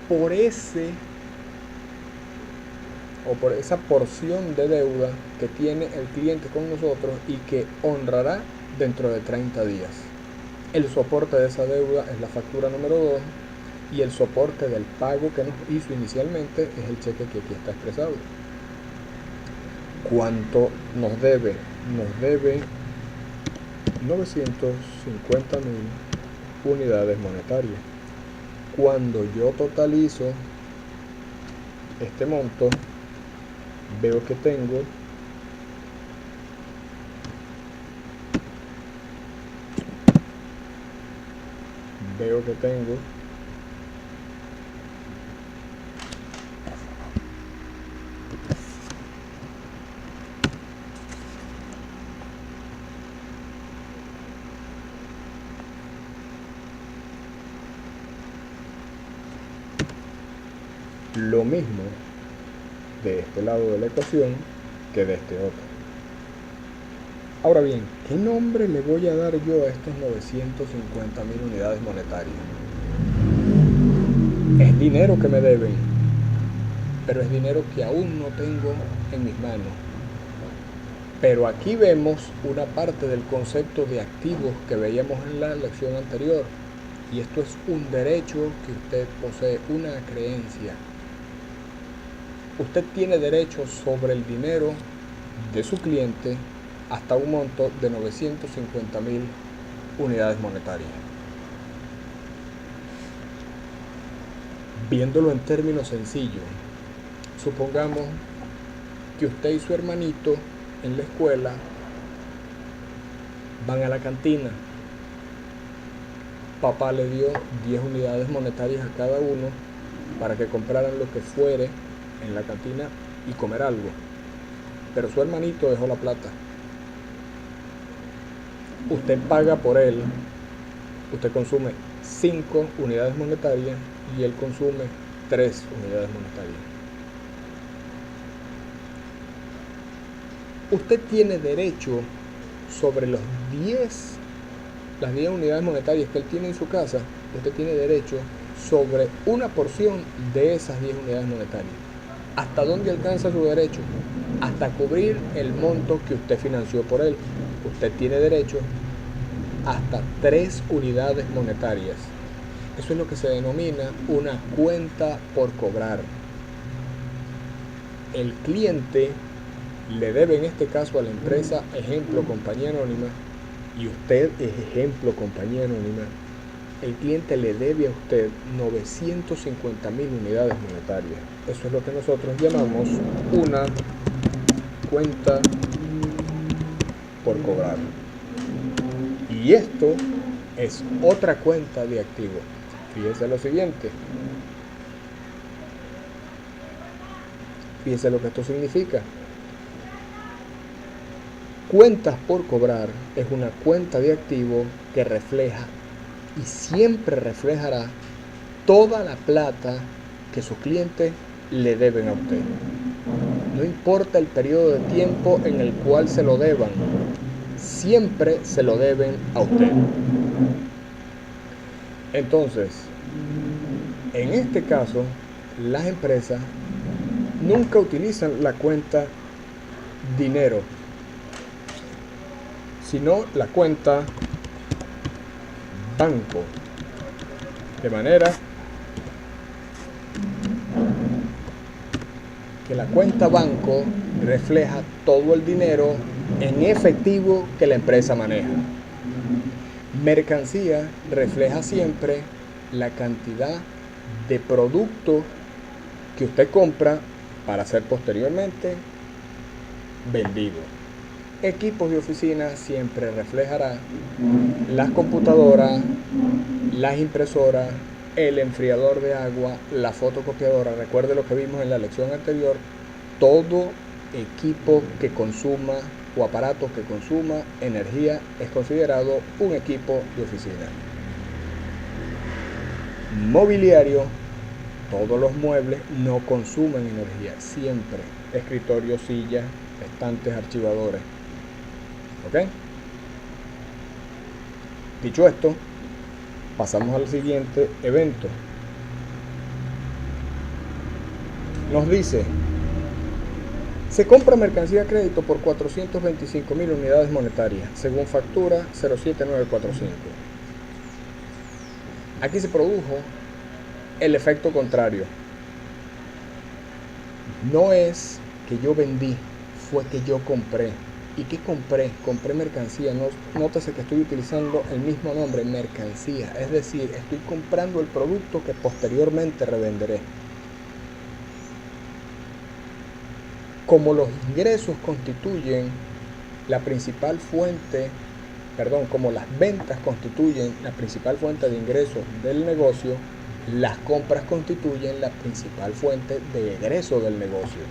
por por esa porción de deuda que tiene el cliente con nosotros y que honrará dentro de 30 días. El soporte de esa deuda es la factura número 2 y el soporte del pago que nos hizo inicialmente es el cheque que aquí está expresado. ¿Cuánto nos debe? Nos debe 950.000 unidades monetarias. Cuando yo totalizo este monto, veo que tengo lo mismo de este lado de la ecuación que de este otro. Ahora bien, ¿qué nombre le voy a dar yo a estos 950.000 unidades monetarias? Es dinero que me deben, pero es dinero que aún no tengo en mis manos. Pero aquí vemos una parte del concepto de activos que veíamos en la lección anterior, y esto es un derecho que usted posee, una creencia. Usted tiene derecho sobre el dinero de su cliente hasta un monto de 950.000 unidades monetarias. Viéndolo en términos sencillos, supongamos que usted y su hermanito en la escuela van a la cantina. Papá le dio 10 unidades monetarias a cada uno para que compraran lo que fuere en la cantina y comer algo, pero su hermanito dejó la plata. Usted paga por él, usted consume 5 unidades monetarias y él consume 3 unidades monetarias. Usted tiene derecho sobre las 10 unidades monetarias que él tiene en su casa. Usted tiene derecho sobre una porción de esas 10 unidades monetarias. ¿Hasta dónde alcanza su derecho? Hasta cubrir el monto que usted financió por él. Usted tiene derecho hasta 3 unidades monetarias. Eso es lo que se denomina una cuenta por cobrar. El cliente le debe en este caso a la empresa Ejemplo Compañía Anónima, y usted es Ejemplo Compañía Anónima. El cliente le debe a usted 950.000 unidades monetarias. Eso es lo que nosotros llamamos una cuenta por cobrar. Y esto es otra cuenta de activo. Fíjense lo siguiente. Fíjense lo que esto significa. Cuentas por cobrar es una cuenta de activo que refleja y siempre reflejará toda la plata que sus clientes le deben a usted. No importa el periodo de tiempo en el cual se lo deban, siempre se lo deben a usted. Entonces, en este caso, las empresas nunca utilizan la cuenta dinero, sino la cuenta banco. De manera que la cuenta banco refleja todo el dinero en efectivo que la empresa maneja. Mercancía refleja siempre la cantidad de producto que usted compra para ser posteriormente vendido. Equipos de oficina siempre reflejará las computadoras, las impresoras, el enfriador de agua, la fotocopiadora. Recuerde lo que vimos en la lección anterior. Todo equipo que consuma o aparato que consuma energía es considerado un equipo de oficina. Mobiliario, todos los muebles no consumen energía, siempre. Escritorios, sillas, estantes, archivadores. ¿Ok? Dicho esto, pasamos al siguiente evento. Nos dice, se compra mercancía a crédito por 425.000 unidades monetarias, según factura 07945. Aquí se produjo el efecto contrario. No es que yo vendí, fue que yo compré. ¿Y qué compré? Compré mercancía. Nótese que estoy utilizando el mismo nombre, mercancía. Es decir, estoy comprando el producto que posteriormente revenderé. Como los ingresos constituyen la principal fuente, como las ventas constituyen la principal fuente de ingresos del negocio, las compras constituyen la principal fuente de egreso del negocio.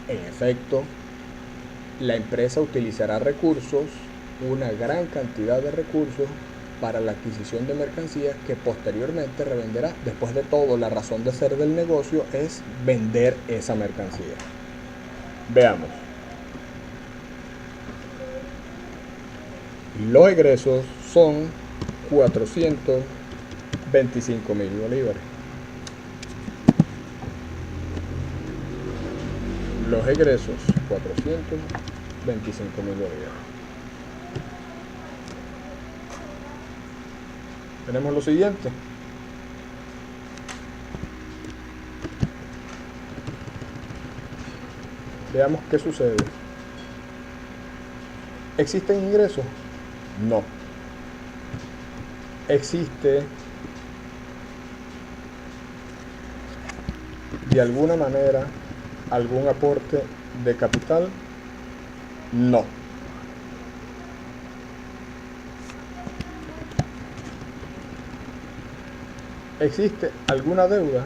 En efecto, la empresa utilizará recursos, una gran cantidad de recursos, para la adquisición de mercancías que posteriormente revenderá. Después de todo, la razón de ser del negocio es vender esa mercancía. Veamos. Los egresos son 425.000 bolívares. Los egresos, 425.000 bolívares. Tenemos lo siguiente. Veamos qué sucede. ¿Existen ingresos? No. ¿Existe de alguna manera algún aporte de capital? No. ¿Existe alguna deuda?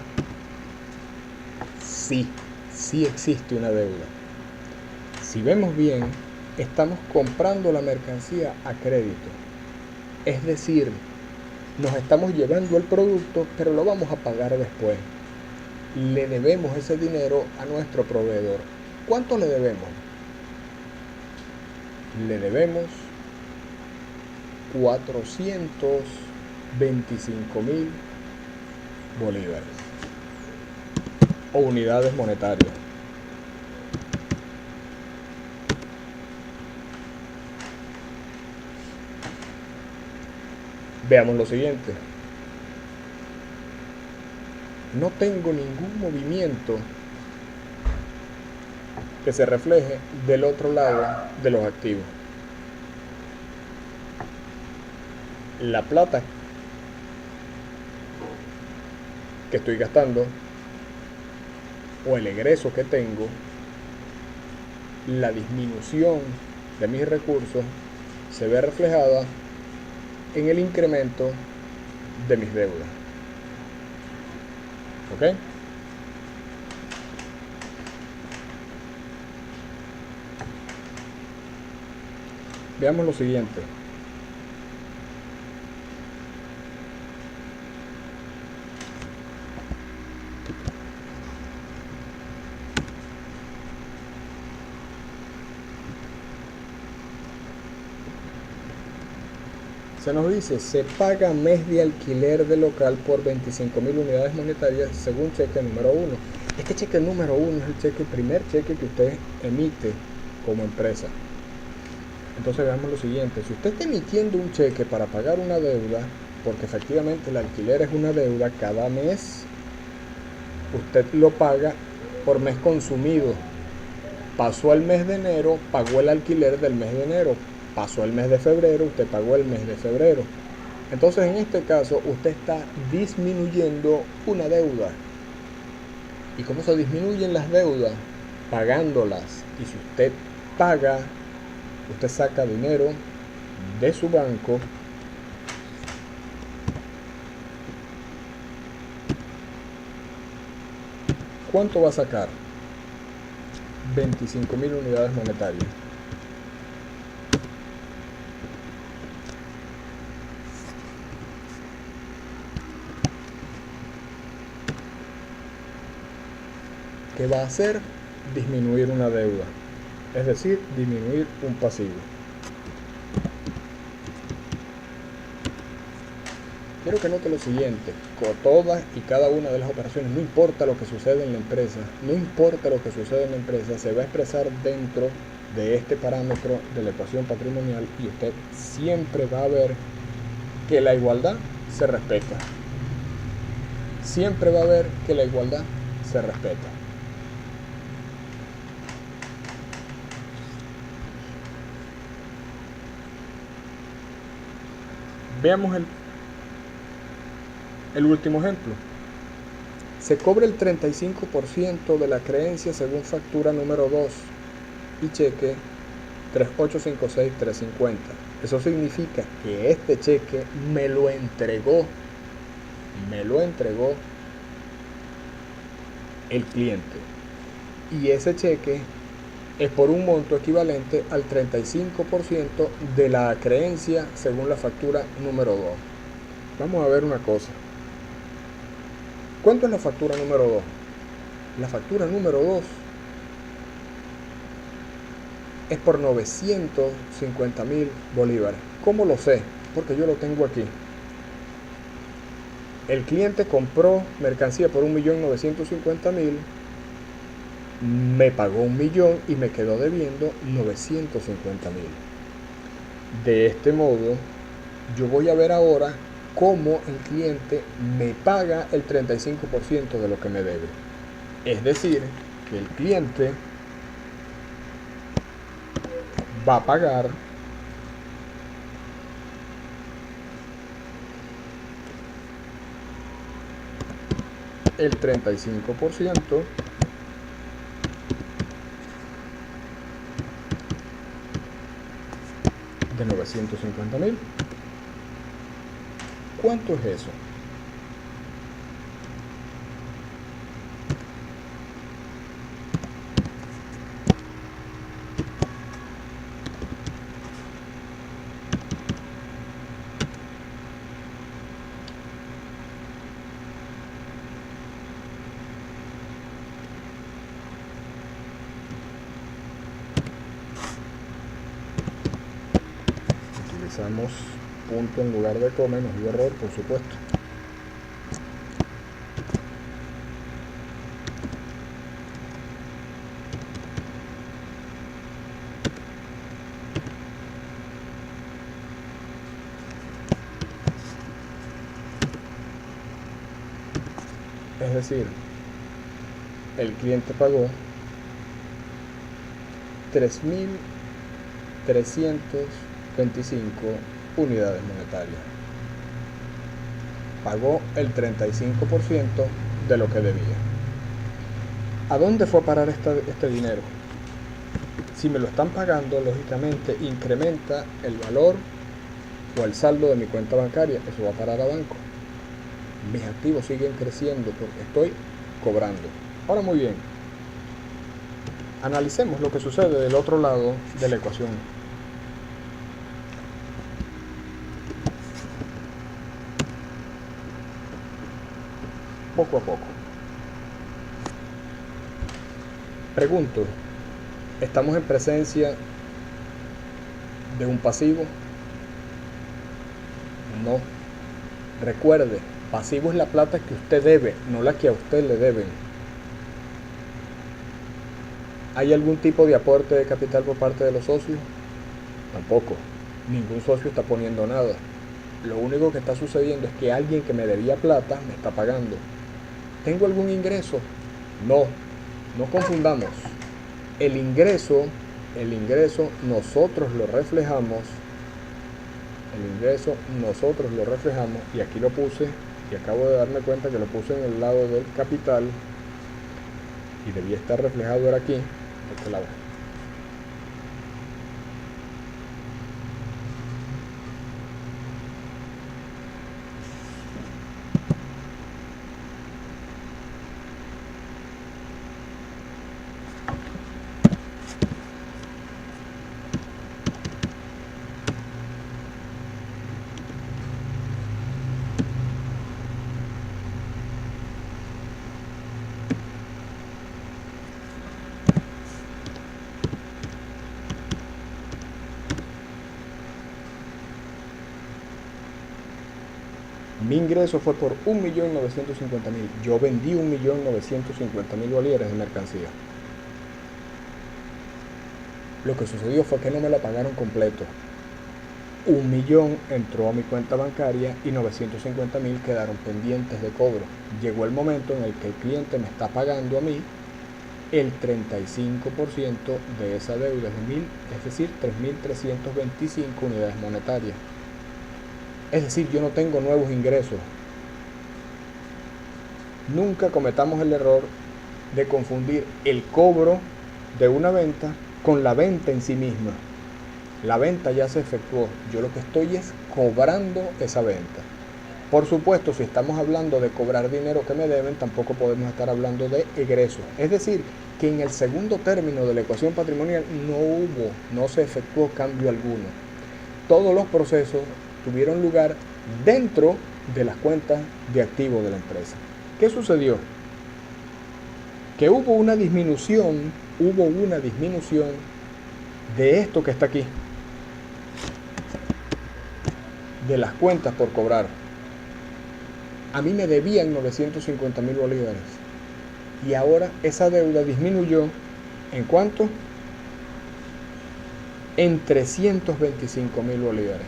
Sí, sí existe una deuda. Si vemos bien, estamos comprando la mercancía a crédito. Es decir, nos estamos llevando el producto, pero lo vamos a pagar después. Le debemos ese dinero a nuestro proveedor. ¿Cuánto le debemos? Le debemos 425.000 bolívares o unidades monetarias. Veamos lo siguiente. No tengo ningún movimiento que se refleje del otro lado de los activos. La plata que estoy gastando o el egreso que tengo, la disminución de mis recursos se ve reflejada en el incremento de mis deudas. ¿Ok? Veamos lo siguiente. Se nos dice, se paga mes de alquiler de local por 25.000 unidades monetarias según cheque número 1. Este cheque número 1 es el primer cheque que usted emite como empresa. Entonces veamos lo siguiente, si usted está emitiendo un cheque para pagar una deuda, porque efectivamente el alquiler es una deuda, cada mes usted lo paga por mes consumido. Pasó el mes de enero, pagó el alquiler del mes de enero. Pasó el mes de febrero, usted pagó el mes de febrero. Entonces en este caso usted está disminuyendo una deuda. ¿Y cómo se disminuyen las deudas? Pagándolas. Y si usted paga, usted saca dinero de su banco ¿cuánto va a sacar? 25.000 unidades monetarias. ¿Qué va a hacer? Disminuir una deuda, es decir, disminuir un pasivo. Quiero que note lo siguiente, con todas y cada una de las operaciones, no importa lo que sucede en la empresa, se va a expresar dentro de este parámetro de la ecuación patrimonial y usted siempre va a ver que la igualdad se respeta. Siempre va a ver que la igualdad se respeta. Veamos el último ejemplo. Se cobra el 35% de la creencia según factura número 2 y cheque 3856350. Eso significa que este cheque me lo entregó el cliente. Y ese cheque es por un monto equivalente al 35% de la creencia según la factura número 2. Vamos a ver una cosa. ¿Cuánto es la factura número 2? La factura número 2 es por 950.000 bolívares. ¿Cómo lo sé? Porque yo lo tengo aquí. El cliente compró mercancía por 1.950.000, me pagó 1.000.000 y me quedó debiendo 950.000. De este modo, yo voy a ver ahora cómo el cliente me paga el 35% de lo que me debe. Es decir, que el cliente va a pagar el 35% de 950.000. ¿Cuánto es eso? Utilizamos punto en lugar de coma, nos dio error, por supuesto. Es decir, el cliente pagó 3.325 unidades monetarias. Pagó el 35% de lo que debía. ¿A dónde fue a parar este dinero? Si me lo están pagando, lógicamente incrementa el valor o el saldo de mi cuenta bancaria. Eso va a parar a banco. Mis activos siguen creciendo porque estoy cobrando. Ahora muy bien, analicemos lo que sucede del otro lado de la ecuación. Poco a poco. Pregunto, ¿estamos en presencia de un pasivo? No. Recuerde, pasivo es la plata que usted debe, no la que a usted le deben. ¿Hay algún tipo de aporte de capital por parte de los socios? Tampoco. Ningún socio está poniendo nada. Lo único que está sucediendo es que alguien que me debía plata me está pagando. ¿Tengo algún ingreso? No. No confundamos. El ingreso nosotros lo reflejamos. Y aquí lo puse y acabo de darme cuenta que lo puse en el lado del capital y debía estar reflejado ahora aquí, de este lado. Mi ingreso fue por 1.950.000. Yo vendí 1.950.000 bolívares de mercancía. Lo que sucedió fue que no me lo pagaron completo. 1.000.000 entró a mi cuenta bancaria y 950.000 quedaron pendientes de cobro. Llegó el momento en el que el cliente me está pagando a mí el 35% de esa deuda, es decir, 3.325 unidades monetarias. Es decir, yo no tengo nuevos ingresos. Nunca cometamos el error de confundir el cobro de una venta con la venta en sí misma. La venta ya se efectuó. Yo lo que estoy es cobrando esa venta. Por supuesto, si estamos hablando de cobrar dinero que me deben, tampoco podemos estar hablando de egresos. Es decir, que en el segundo término de la ecuación patrimonial no se efectuó cambio alguno. Todos los procesos tuvieron lugar dentro de las cuentas de activos de la empresa. ¿Qué sucedió? Que hubo una disminución de esto que está aquí, de las cuentas por cobrar. A mí me debían 950.000 bolívares y ahora esa deuda disminuyó. ¿En cuánto? En 325.000 bolívares.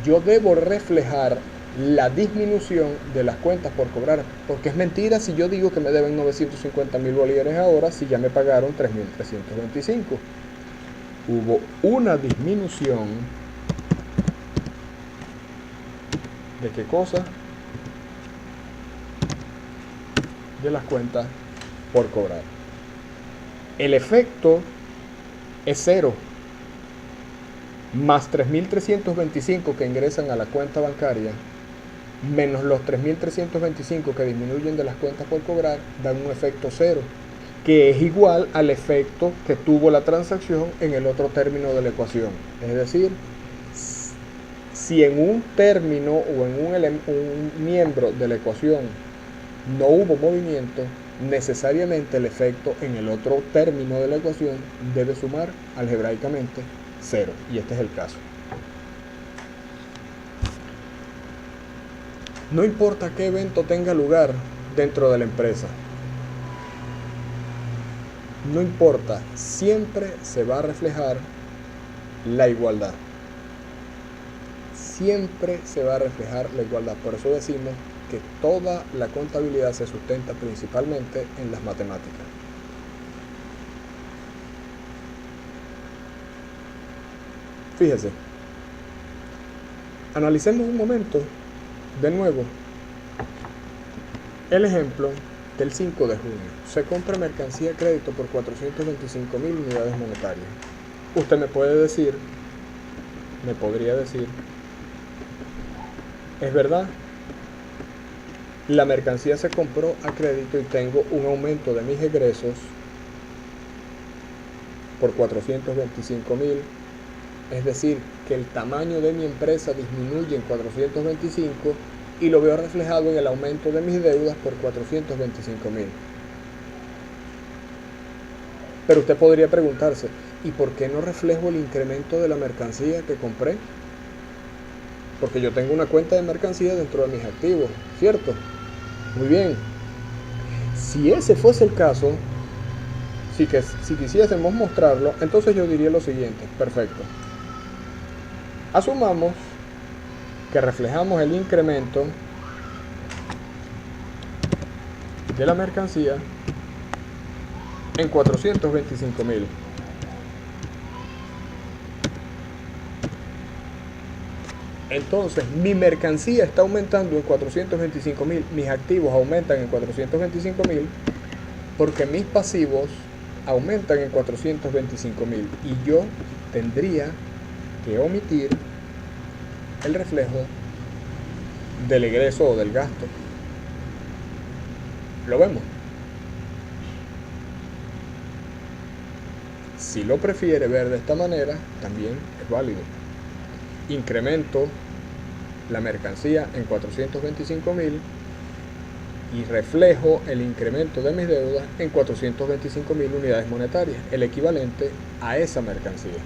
Yo debo reflejar la disminución de las cuentas por cobrar, porque es mentira si yo digo que me deben 950.000 bolívares ahora si ya me pagaron 3.325. Hubo una disminución ¿de qué cosa? De las cuentas por cobrar. El efecto es cero. Más 3.325 que ingresan a la cuenta bancaria, menos los 3.325 que disminuyen de las cuentas por cobrar, dan un efecto cero, que es igual al efecto que tuvo la transacción en el otro término de la ecuación. Es decir, si en un término o en un miembro de la ecuación no hubo movimiento, necesariamente el efecto en el otro término de la ecuación debe sumar algebraicamente cero, y este es el caso. No importa qué evento tenga lugar dentro de la empresa, no importa, siempre se va a reflejar la igualdad. Siempre se va a reflejar la igualdad. Por eso decimos que toda la contabilidad se sustenta principalmente en las matemáticas. Fíjese, analicemos un momento de nuevo el ejemplo del 5 de junio. Se compra mercancía a crédito por 425.000 unidades monetarias. Usted me podría decir, es verdad, la mercancía se compró a crédito y tengo un aumento de mis egresos por 425.000. Es decir, que el tamaño de mi empresa disminuye en 425 y lo veo reflejado en el aumento de mis deudas por 425.000. Pero usted podría preguntarse, ¿y por qué no reflejo el incremento de la mercancía que compré? porque yo tengo una cuenta de mercancía dentro de mis activos, ¿cierto? Muy bien. Si ese fuese el caso, si quisiésemos mostrarlo, entonces yo diría lo siguiente. Perfecto. Asumamos que reflejamos el incremento de la mercancía en 425.000. Entonces mi mercancía está aumentando en 425.000, mis activos aumentan en 425.000, porque mis pasivos aumentan en 425.000 y yo tendría que omitir el reflejo del egreso o del gasto. ¿Lo vemos? Si lo prefiere ver de esta manera, también es válido. Incremento la mercancía en 425.000 y reflejo el incremento de mis deudas en 425.000 unidades monetarias, el equivalente a esa mercancía.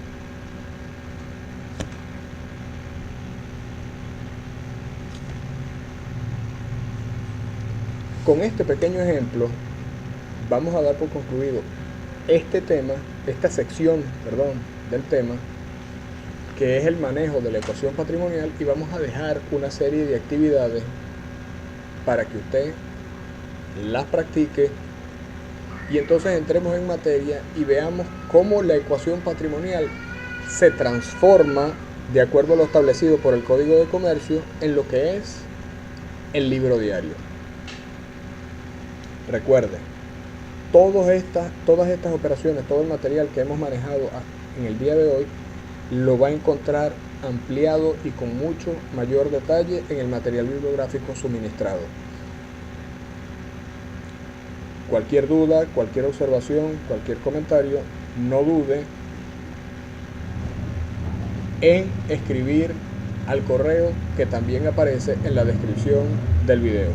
Con este pequeño ejemplo vamos a dar por concluido esta sección del tema, que es el manejo de la ecuación patrimonial, y vamos a dejar una serie de actividades para que usted las practique y entonces entremos en materia y veamos cómo la ecuación patrimonial se transforma de acuerdo a lo establecido por el Código de Comercio en lo que es el libro diario. Recuerde, todas estas operaciones, todo el material que hemos manejado en el día de hoy, lo va a encontrar ampliado y con mucho mayor detalle en el material bibliográfico suministrado. Cualquier duda, cualquier observación, cualquier comentario, no dude en escribir al correo que también aparece en la descripción del video.